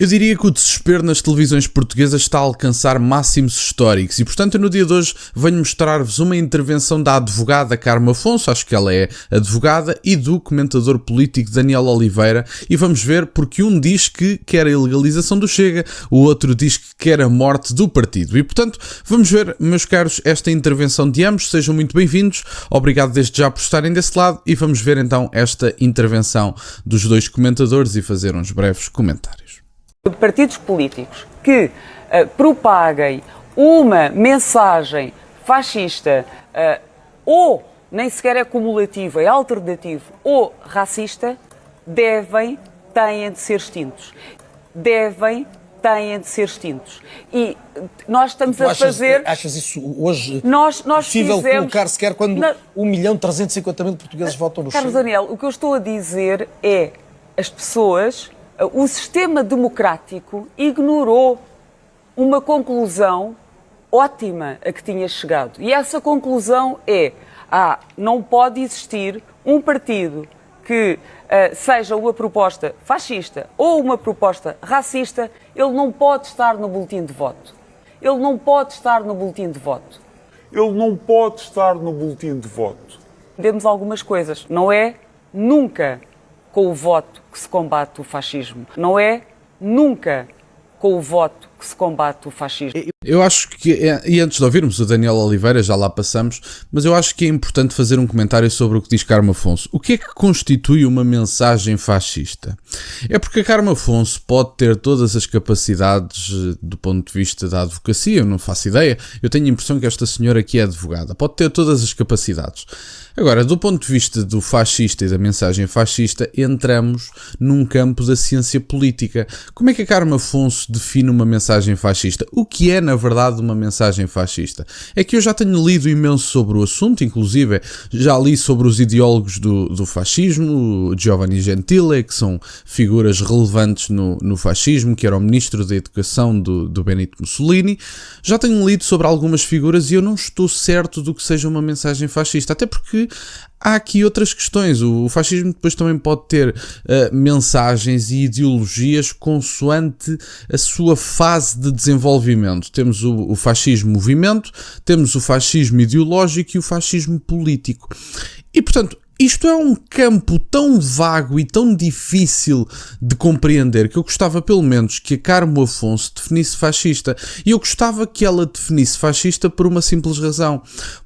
Eu diria que o desespero nas televisões portuguesas está a alcançar máximos históricos e, portanto, eu no dia de hoje venho mostrar-vos uma intervenção da advogada Carmo Afonso, acho que ela é advogada, e do comentador político Daniel Oliveira, e vamos ver porque um diz que quer a ilegalização do Chega, o outro diz que quer a morte do partido. E, portanto, vamos ver, meus caros, esta intervenção de ambos. Sejam muito bem-vindos, obrigado desde já por estarem desse lado e vamos ver então esta intervenção dos dois comentadores e fazer uns breves comentários. Partidos políticos que propaguem uma mensagem fascista ou nem sequer é cumulativa, é alternativo ou racista, têm de ser extintos. Têm de ser extintos. E nós estamos a fazer... Achas isso hoje nós possível fizemos, colocar sequer quando 1.350.000 portugueses votam no Chega? Carlos Daniel, o que eu estou a dizer é as pessoas... O sistema democrático ignorou uma conclusão ótima a que tinha chegado. E essa conclusão é: não pode existir um partido que seja uma proposta fascista ou uma proposta racista, ele não pode estar no boletim de voto. Ele não pode estar no boletim de voto. Ele não pode estar no boletim de voto. Demos algumas coisas. Não é nunca com o voto que se combate o fascismo. Não é nunca com o voto que se combate o fascismo. Eu acho que, e antes de ouvirmos o Daniel Oliveira, já lá passamos, mas eu acho que é importante fazer um comentário sobre o que diz Carmo Afonso. O que é que constitui uma mensagem fascista? É porque a Carmo Afonso pode ter todas as capacidades do ponto de vista da advocacia, eu não faço ideia, eu tenho a impressão que esta senhora aqui é advogada, pode ter todas as capacidades. Agora, do ponto de vista do fascista e da mensagem fascista, entramos num campo da ciência política. Como é que a Carmo Afonso define uma mensagem fascista? O que é, na verdade, uma mensagem fascista? É que eu já tenho lido imenso sobre o assunto, inclusive já li sobre os ideólogos do fascismo, Giovanni Gentile, que são figuras relevantes no fascismo, que era o ministro da Educação do Benito Mussolini. Já tenho lido sobre algumas figuras e eu não estou certo do que seja uma mensagem fascista, até porque há aqui outras questões. O fascismo depois também pode ter mensagens e ideologias consoante a sua fase de desenvolvimento. Temos o fascismo movimento, temos o fascismo ideológico e o fascismo político. E, portanto, isto é um campo tão vago e tão difícil de compreender que eu gostava pelo menos que a Carmo Afonso definisse fascista. E eu gostava que ela definisse fascista por uma simples razão.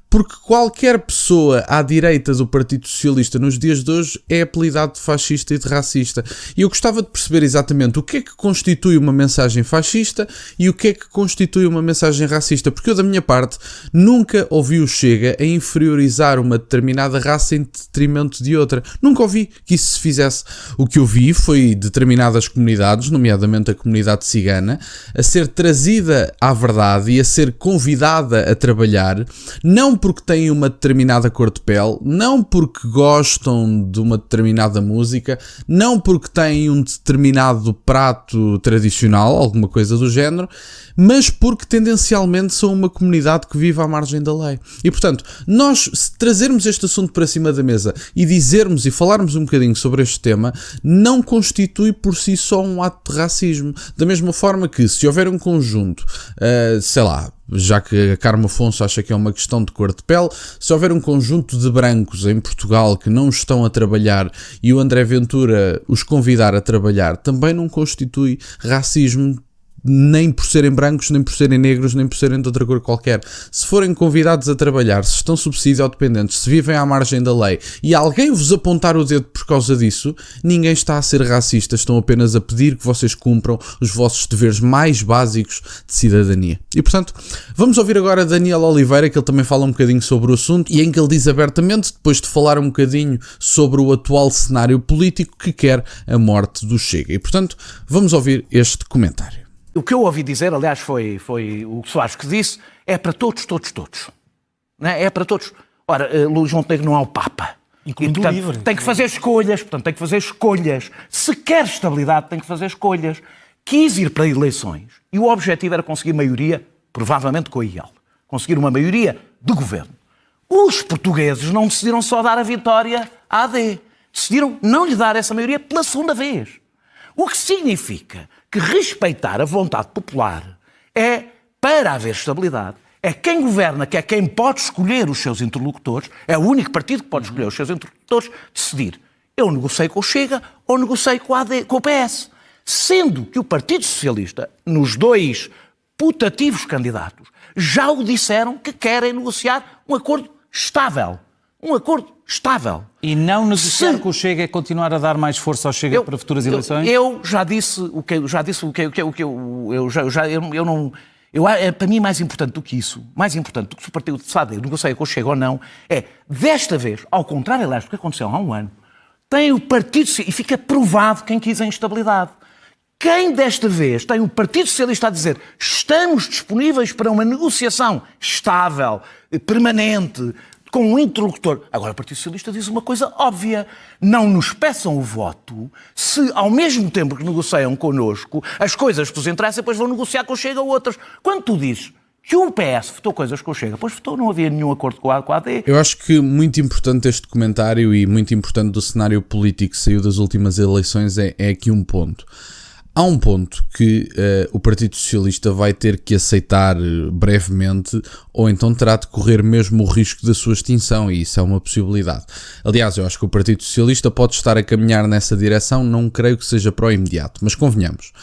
Porque qualquer pessoa à direita do Partido Socialista nos dias de hoje é apelidado de fascista e de racista. E eu gostava de perceber exatamente o que é que constitui uma mensagem fascista e o que é que constitui uma mensagem racista. Porque eu, da minha parte, nunca ouvi o Chega a inferiorizar uma determinada raça em detrimento de outra. Nunca ouvi que isso se fizesse. O que eu vi foi determinadas comunidades, nomeadamente a comunidade cigana, a ser trazida à verdade e a ser convidada a trabalhar, não porque têm uma determinada cor de pele, não porque gostam de uma determinada música, não porque têm um determinado prato tradicional, alguma coisa do género, mas porque tendencialmente são uma comunidade que vive à margem da lei. E, portanto, nós, se trazermos este assunto para cima da mesa e dizermos e falarmos um bocadinho sobre este tema, não constitui por si só um ato de racismo. Da mesma forma que, se houver um conjunto, sei lá, já que a Carmo Afonso acha que é uma questão de cor de pele, se houver um conjunto de brancos em Portugal que não estão a trabalhar e o André Ventura os convidar a trabalhar, também não constitui racismo, nem por serem brancos, nem por serem negros, nem por serem de outra cor qualquer. Se forem convidados a trabalhar, se estão subsídio-dependentes, se vivem à margem da lei e alguém vos apontar o dedo por causa disso, ninguém está a ser racista, estão apenas a pedir que vocês cumpram os vossos deveres mais básicos de cidadania. E, portanto, vamos ouvir agora Daniel Oliveira, que ele também fala um bocadinho sobre o assunto e em que ele diz abertamente, depois de falar um bocadinho sobre o atual cenário político, que quer a morte do Chega. E, portanto, vamos ouvir este comentário. O que eu ouvi dizer, aliás, foi o Soares que disse, é para todos. Não é? É para todos. Ora, Luís Montenegro não é o Papa. E, portanto, livre. Tem que fazer escolhas. Se quer estabilidade, tem que fazer escolhas. Quis ir para eleições e o objetivo era conseguir maioria, provavelmente com a IEL. Conseguir uma maioria de governo. Os portugueses não decidiram só dar a vitória à AD. Decidiram não lhe dar essa maioria pela segunda vez. O que significa que respeitar a vontade popular é, para haver estabilidade, é quem governa, que é quem pode escolher os seus interlocutores, é o único partido que pode escolher os seus interlocutores, decidir. Eu negociei com o Chega ou negociei com o PS. Sendo que o Partido Socialista, nos 2 putativos candidatos, já o disseram que querem negociar um acordo estável. Um acordo estável. E não negociar com o Chega é continuar a dar mais força ao Chega para futuras eleições? Eu já disse para mim, mais importante do que isso, mais importante do que se o Partido de Sade negocia com o Chega ou não, é, desta vez, ao contrário, aliás, do que aconteceu há um ano, tem o Partido Socialista, e fica provado quem quis a instabilidade. Quem desta vez tem o Partido Socialista a dizer estamos disponíveis para uma negociação estável, permanente, com um interlocutor. Agora o Partido Socialista diz uma coisa óbvia. Não nos peçam o voto se, ao mesmo tempo que negociam connosco, as coisas que vos interessam, depois vão negociar com o Chega ou outras. Quando tu dizes que o PS votou coisas com o Chega, pois votou, não havia nenhum acordo com a AD. Eu acho que muito importante este comentário e muito importante do cenário político que saiu das últimas eleições é aqui um ponto. Há um ponto que o Partido Socialista vai ter que aceitar brevemente, ou então terá de correr mesmo o risco da sua extinção, e isso é uma possibilidade. Aliás, eu acho que o Partido Socialista pode estar a caminhar nessa direção, não creio que seja para o imediato, mas convenhamos.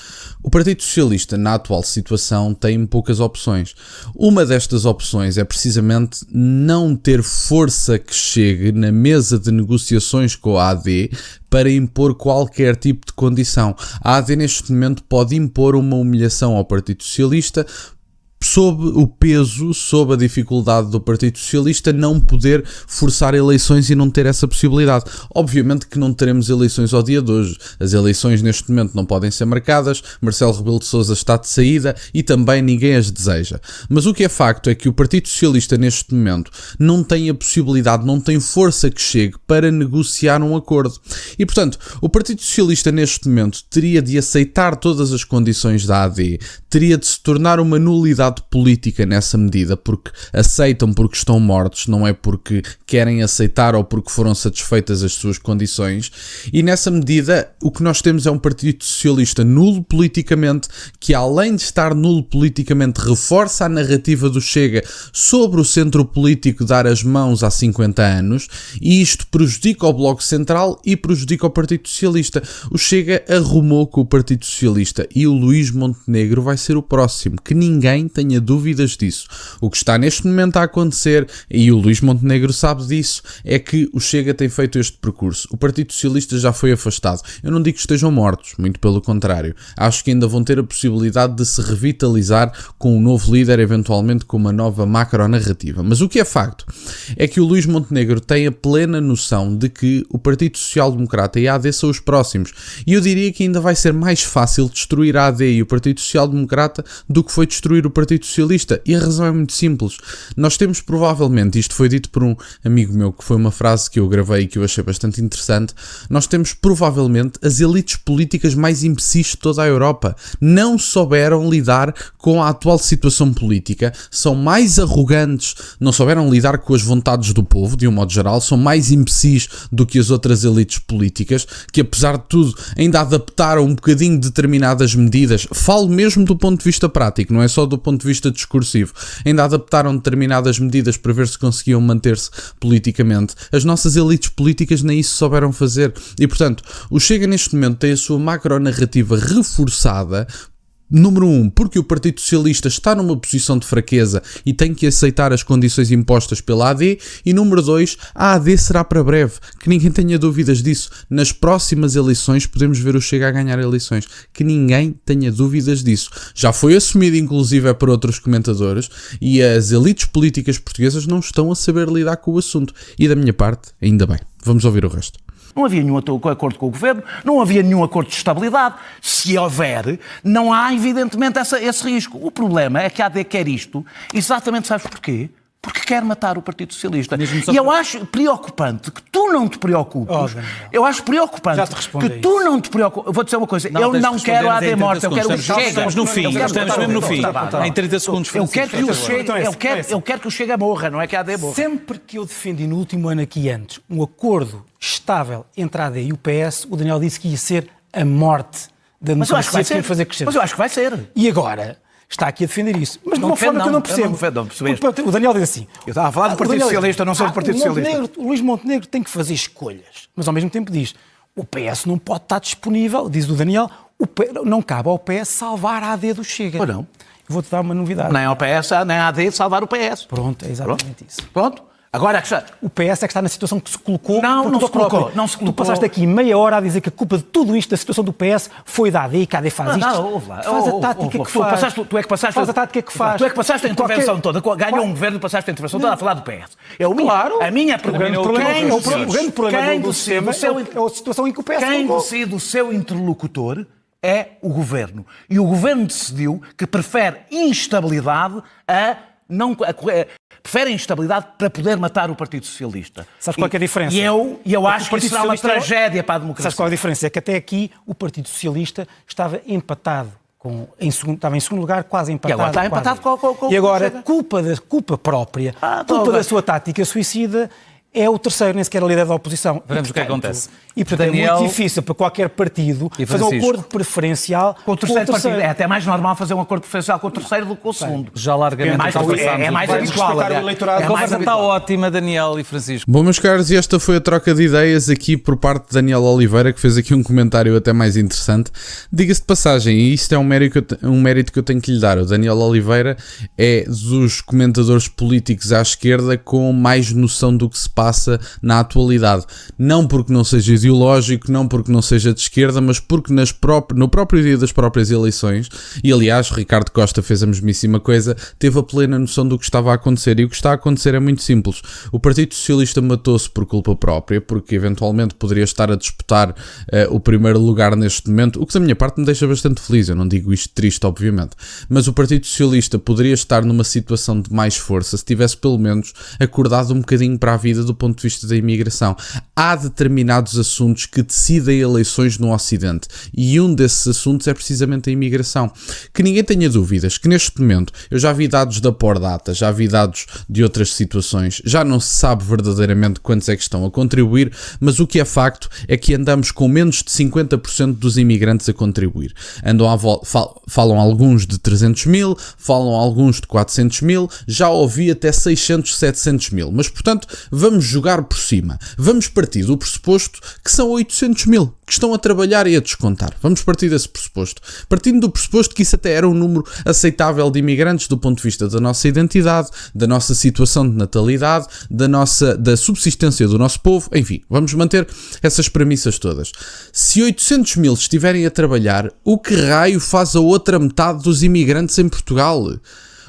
O Partido Socialista, na atual situação, tem poucas opções. Uma destas opções é precisamente não ter força que chegue na mesa de negociações com a AD para impor qualquer tipo de condição. A AD neste momento pode impor uma humilhação ao Partido Socialista sob o peso, sob a dificuldade do Partido Socialista não poder forçar eleições e não ter essa possibilidade. Obviamente que não teremos eleições ao dia de hoje. As eleições neste momento não podem ser marcadas, Marcelo Rebelo de Sousa está de saída e também ninguém as deseja. Mas o que é facto é que o Partido Socialista neste momento não tem a possibilidade, não tem força que chegue para negociar um acordo. E portanto, o Partido Socialista neste momento teria de aceitar todas as condições da AD, teria de se tornar uma nulidade política nessa medida, porque aceitam porque estão mortos, não é porque querem aceitar ou porque foram satisfeitas as suas condições, e nessa medida o que nós temos é um Partido Socialista nulo politicamente, que além de estar nulo politicamente reforça a narrativa do Chega sobre o centro político dar as mãos há 50 anos, e isto prejudica o Bloco Central e prejudica o Partido Socialista. O Chega arrumou com o Partido Socialista e o Luís Montenegro vai ser o próximo, que ninguém tenha dúvidas disso. O que está neste momento a acontecer, e o Luís Montenegro sabe disso, é que o Chega tem feito este percurso. O Partido Socialista já foi afastado. Eu não digo que estejam mortos, muito pelo contrário. Acho que ainda vão ter a possibilidade de se revitalizar com um novo líder, eventualmente com uma nova macronarrativa. Mas o que é facto é que o Luís Montenegro tem a plena noção de que o Partido Social Democrata e a AD são os próximos. E eu diria que ainda vai ser mais fácil destruir a AD e o Partido Social Democrata do que foi destruir o Partido Socialista, e a razão é muito simples. Nós temos provavelmente, isto foi dito por um amigo meu, que foi uma frase que eu gravei e que eu achei bastante interessante, nós temos provavelmente as elites políticas mais imbecis de toda a Europa. Não souberam lidar com a atual situação política, são mais arrogantes, não souberam lidar com as vontades do povo, de um modo geral, são mais imbecis do que as outras elites políticas, que apesar de tudo ainda adaptaram um bocadinho determinadas medidas, falo mesmo do ponto de vista prático, não é só do ponto de vista discursivo, ainda adaptaram determinadas medidas para ver se conseguiam manter-se politicamente. As nossas elites políticas nem isso souberam fazer, e portanto o Chega neste momento tem a sua macronarrativa reforçada. Número 1, porque o Partido Socialista está numa posição de fraqueza e tem que aceitar as condições impostas pela AD. E número 2, a AD será para breve, que ninguém tenha dúvidas disso. Nas próximas eleições podemos ver o Chega a ganhar eleições, que ninguém tenha dúvidas disso. Já foi assumido inclusive por outros comentadores, e as elites políticas portuguesas não estão a saber lidar com o assunto. E da minha parte, ainda bem. Vamos ouvir o resto. Não havia nenhum acordo com o Governo, não havia nenhum acordo de estabilidade. Se houver, não há evidentemente esse risco. O problema é que a AD quer isto, exatamente sabes porquê? Porque quer matar o Partido Socialista. E eu acho preocupante que tu não te preocupes. Eu acho preocupante que tu não te preocupes. Vou dizer uma coisa, eu não quero a AD morta, eu quero o Chega. Estamos no fim, estamos mesmo no fim. Em 30 segundos. Eu quero que o Chega morra, não é que a AD morra. Sempre que eu defendi no último ano aqui antes um acordo estável entre a AD e o PS, o Daniel disse que ia ser a morte da democracia que tem que fazer crescer. Mas eu acho que vai ser. E agora está aqui a defender isso. Mas de uma forma que eu não percebo. O Daniel diz assim... Eu estava a falar do Partido Socialista, não sou do Partido Socialista. O Luís Montenegro tem que fazer escolhas. Mas ao mesmo tempo diz, o PS não pode estar disponível, diz o Daniel, não cabe ao PS salvar a AD do Chega. Ou não? Eu vou-te dar uma novidade. Nem ao PS, nem à AD salvar o PS. Pronto, é exatamente isso. Pronto. Agora, o PS é que está na situação que se colocou. Não se colocou. Tu passaste aqui meia hora a dizer que a culpa de tudo isto, da situação do PS, foi da AD e que a AD faz isto. Faz a tática que faz. Tu é que passaste. Faz a tática que faz. Tu é que passaste a intervenção toda. Ganhou um governo e passaste a intervenção toda a falar do PS. A minha pergunta o grande problema do sistema é a situação em que o PS quem decide o seu interlocutor é o governo. E o governo decidiu que prefere instabilidade prefere a instabilidade para poder matar o Partido Socialista. Sabes qual é a diferença? E eu acho que isso será uma tragédia para a democracia. Sabes qual é a diferença? É que até aqui o Partido Socialista estava empatado. Estava em segundo lugar, quase empatado. E agora está empatado com E agora, culpa própria, culpa da sua tática suicida, é o terceiro, nem sequer a líder da oposição. Veremos o que acontece. E, portanto, Daniel... é muito difícil para qualquer partido fazer um acordo preferencial com o terceiro partido. É até mais normal fazer um acordo preferencial com o terceiro do que com o segundo. Já largamente é mais habitual. A conversa está ótima, Daniel e Francisco. Bom, meus caros, e esta foi a troca de ideias aqui por parte de Daniel Oliveira, que fez aqui um comentário até mais interessante. Diga-se de passagem, e isto é um mérito que eu tenho que lhe dar. O Daniel Oliveira é dos comentadores políticos à esquerda com mais noção do que se passa na atualidade. Não porque não seja ideológico, não porque não seja de esquerda, mas porque no próprio dia das próprias eleições, e aliás Ricardo Costa fez a mesmíssima coisa, teve a plena noção do que estava a acontecer, e o que está a acontecer é muito simples. O Partido Socialista matou-se por culpa própria, porque eventualmente poderia estar a disputar o primeiro lugar neste momento, o que da minha parte me deixa bastante feliz. Eu não digo isto triste, obviamente, mas o Partido Socialista poderia estar numa situação de mais força se tivesse pelo menos acordado um bocadinho para a vida do ponto de vista da imigração. Há determinados assuntos que decidem eleições no Ocidente, e um desses assuntos é precisamente a imigração. Que ninguém tenha dúvidas que neste momento, eu já vi dados da Pordata, já vi dados de outras situações, já não se sabe verdadeiramente quantos é que estão a contribuir, mas o que é facto é que andamos com menos de 50% dos imigrantes a contribuir. Falam alguns de 300 mil, falam alguns de 400 mil, já ouvi até 600, 700 mil, mas portanto vamos jogar por cima. Vamos partir do pressuposto que são 800 mil que estão a trabalhar e a descontar. Vamos partir desse pressuposto. Partindo do pressuposto que isso até era um número aceitável de imigrantes do ponto de vista da nossa identidade, da nossa situação de natalidade, da subsistência do nosso povo, enfim, vamos manter essas premissas todas. Se 800 mil estiverem a trabalhar, o que raio faz a outra metade dos imigrantes em Portugal?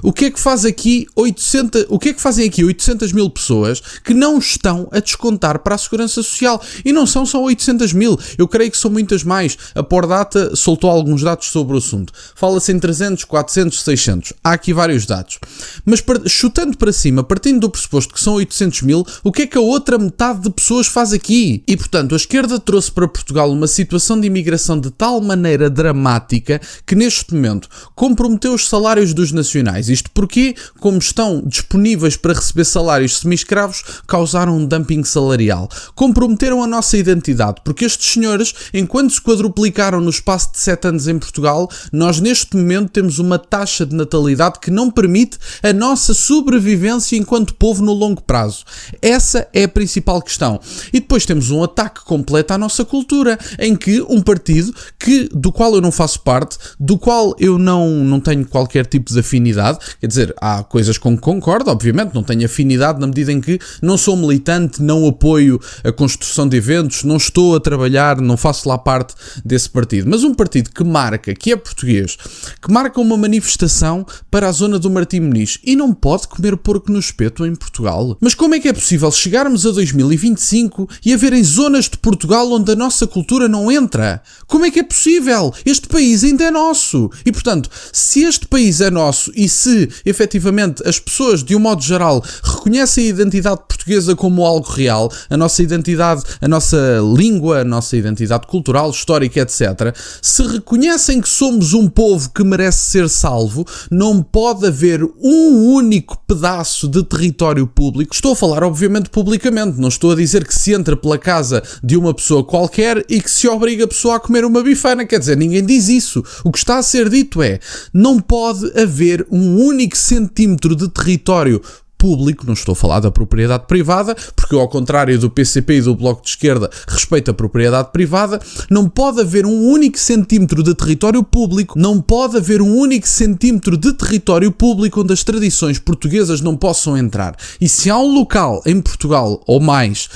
O que é que fazem aqui 800 mil pessoas que não estão a descontar para a Segurança Social? E não são só 800 mil, eu creio que são muitas mais. A Pordata soltou alguns dados sobre o assunto. Fala-se em 300, 400, 600. Há aqui vários dados. Mas chutando para cima, partindo do pressuposto que são 800 mil, o que é que a outra metade de pessoas faz aqui? E, portanto, a esquerda trouxe para Portugal uma situação de imigração de tal maneira dramática que, neste momento, comprometeu os salários dos nacionais. Isto porque, como estão disponíveis para receber salários semi-escravos, causaram um dumping salarial. Comprometeram a nossa identidade, porque estes senhores, enquanto se quadruplicaram no espaço de 7 anos em Portugal, nós neste momento temos uma taxa de natalidade que não permite a nossa sobrevivência enquanto povo no longo prazo. Essa é a principal questão. E depois temos um ataque completo à nossa cultura, em que um partido do qual eu não faço parte, do qual eu não tenho qualquer tipo de afinidade. Quer dizer, há coisas com que concordo, obviamente, não tenho afinidade na medida em que não sou militante, não apoio a construção de eventos, não estou a trabalhar, não faço lá parte desse partido. Mas um partido que é português, que marca uma manifestação para a zona do Martim Moniz e não pode comer porco no espeto em Portugal. Mas como é que é possível chegarmos a 2025 e haverem zonas de Portugal onde a nossa cultura não entra? Como é que é possível? Este país ainda é nosso. E, portanto, se este país é nosso e se efetivamente as pessoas, de um modo geral, reconhecem a identidade portuguesa como algo real, a nossa identidade, a nossa língua, a nossa identidade cultural, histórica, etc., se reconhecem que somos um povo que merece ser salvo, não pode haver um único pedaço de território público. Estou a falar, obviamente, publicamente, não estou a dizer que se entra pela casa de uma pessoa qualquer e que se obriga a pessoa a comer uma bifana, quer dizer, ninguém diz isso. O que está a ser dito é, não pode haver um único centímetro de território público, não estou a falar da propriedade privada, porque eu, ao contrário do PCP e do Bloco de Esquerda, respeito a propriedade privada, não pode haver um único centímetro de território público, não pode haver um único centímetro de território público onde as tradições portuguesas não possam entrar. E se há um local em Portugal, ou mais,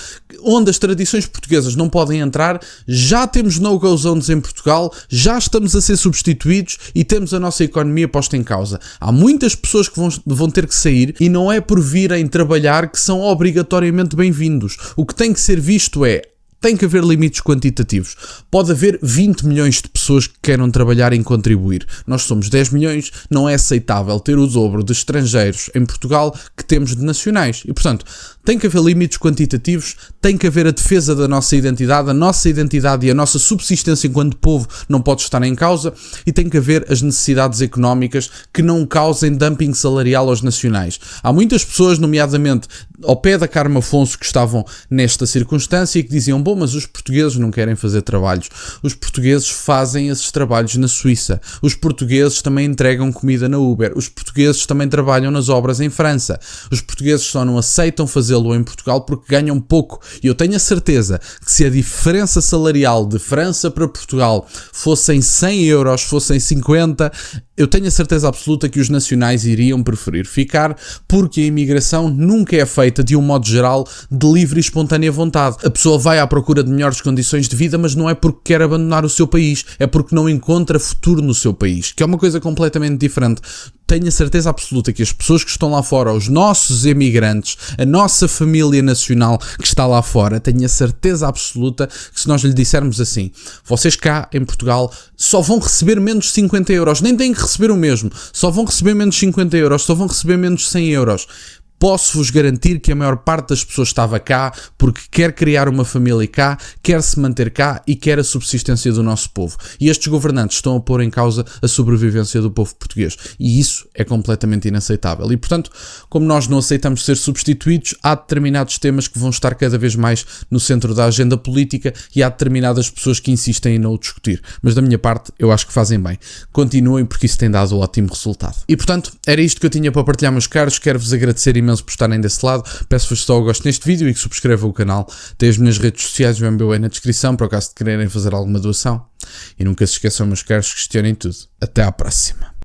onde as tradições portuguesas não podem entrar, já temos no-go zones em Portugal, já estamos a ser substituídos e temos a nossa economia posta em causa. Há muitas pessoas que vão ter que sair e não é por virem trabalhar que são obrigatoriamente bem-vindos. O que tem que ser visto é, tem que haver limites quantitativos. Pode haver 20 milhões de pessoas que queiram trabalhar e contribuir. Nós somos 10 milhões, não é aceitável ter o dobro de estrangeiros em Portugal que temos de nacionais. E, portanto, tem que haver limites quantitativos, tem que haver a defesa da nossa identidade, a nossa identidade e a nossa subsistência enquanto povo não pode estar em causa, e tem que haver as necessidades económicas que não causem dumping salarial aos nacionais. Há muitas pessoas, nomeadamente ao pé da Carmo Afonso, que estavam nesta circunstância e que diziam, bom, mas os portugueses não querem fazer trabalhos. Os portugueses fazem esses trabalhos na Suíça. Os portugueses também entregam comida na Uber. Os portugueses também trabalham nas obras em França. Os portugueses só não aceitam fazê-lo em Portugal porque ganham pouco. E eu tenho a certeza que se a diferença salarial de França para Portugal fossem 100 euros, fossem 50, eu tenho a certeza absoluta que os nacionais iriam preferir ficar, porque a imigração nunca é feita, de um modo geral, de livre e espontânea vontade. A pessoa vai à procura de melhores condições de vida, mas não é porque quer abandonar o seu país, é porque não encontra futuro no seu país, que é uma coisa completamente diferente. Tenho a certeza absoluta que as pessoas que estão lá fora, os nossos emigrantes, a nossa família nacional que está lá fora, tenho a certeza absoluta que se nós lhe dissermos assim, vocês cá em Portugal só vão receber menos 50 euros, nem têm que receber o mesmo, só vão receber menos 50 euros, só vão receber menos 100 euros. Posso-vos garantir que a maior parte das pessoas estava cá porque quer criar uma família cá, quer se manter cá e quer a subsistência do nosso povo. E estes governantes estão a pôr em causa a sobrevivência do povo português. E isso é completamente inaceitável. E, portanto, como nós não aceitamos ser substituídos, há determinados temas que vão estar cada vez mais no centro da agenda política e há determinadas pessoas que insistem em não o discutir. Mas, da minha parte, eu acho que fazem bem. Continuem, porque isso tem dado um ótimo resultado. E, portanto, era isto que eu tinha para partilhar, meus caros. Quero-vos agradecer imenso por estarem desse lado. Peço-vos só o gosto neste vídeo e que subscrevam o canal. Tem as minhas redes sociais, o MBWay na descrição, para o caso de quererem fazer alguma doação. E nunca se esqueçam, meus caros, questionem tudo. Até à próxima.